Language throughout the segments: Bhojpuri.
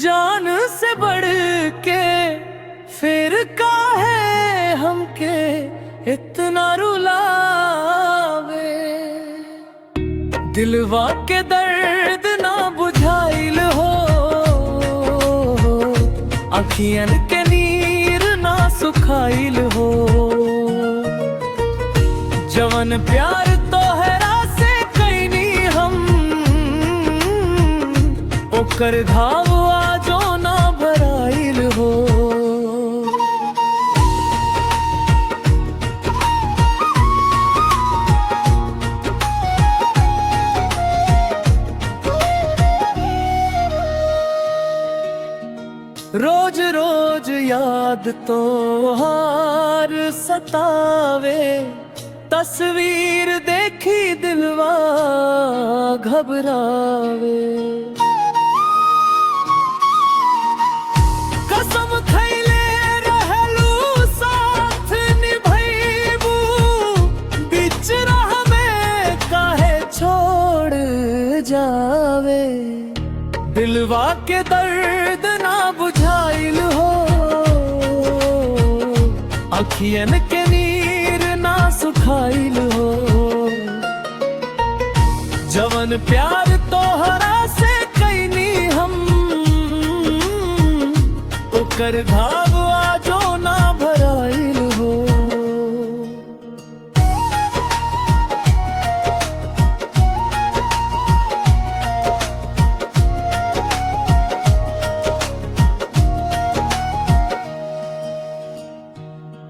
जान से बढ़ के फिर काहे हमके इतना रुलावे। दिलवा के दर्द ना बुझाइल हो, अखियन के नीर ना सुखाइल हो। जवन प्यार तोहरा से कैनी हम, ओकर घाव आजो ना भराइल हो। रोज रोज याद तो हार सतावे, तस्वीर देखी दिलवा घबरावे। कसम खैले रहलू साथ निभैबू, बीच राह में काहे छोड़ जावे। दिलवा के दर्द ना बुझाइल हो, अखियन के नीर ना सुखाइल हो। जवन प्यार तोहरा से कैनी हम, ओकर घाव आजो ना भराइल हो।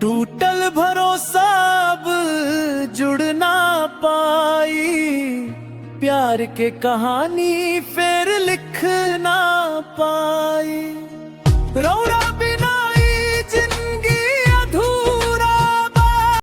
टूटल भरोसा अब जुड़ ना पाई, प्यार के कहानी फिर लिख ना पाई।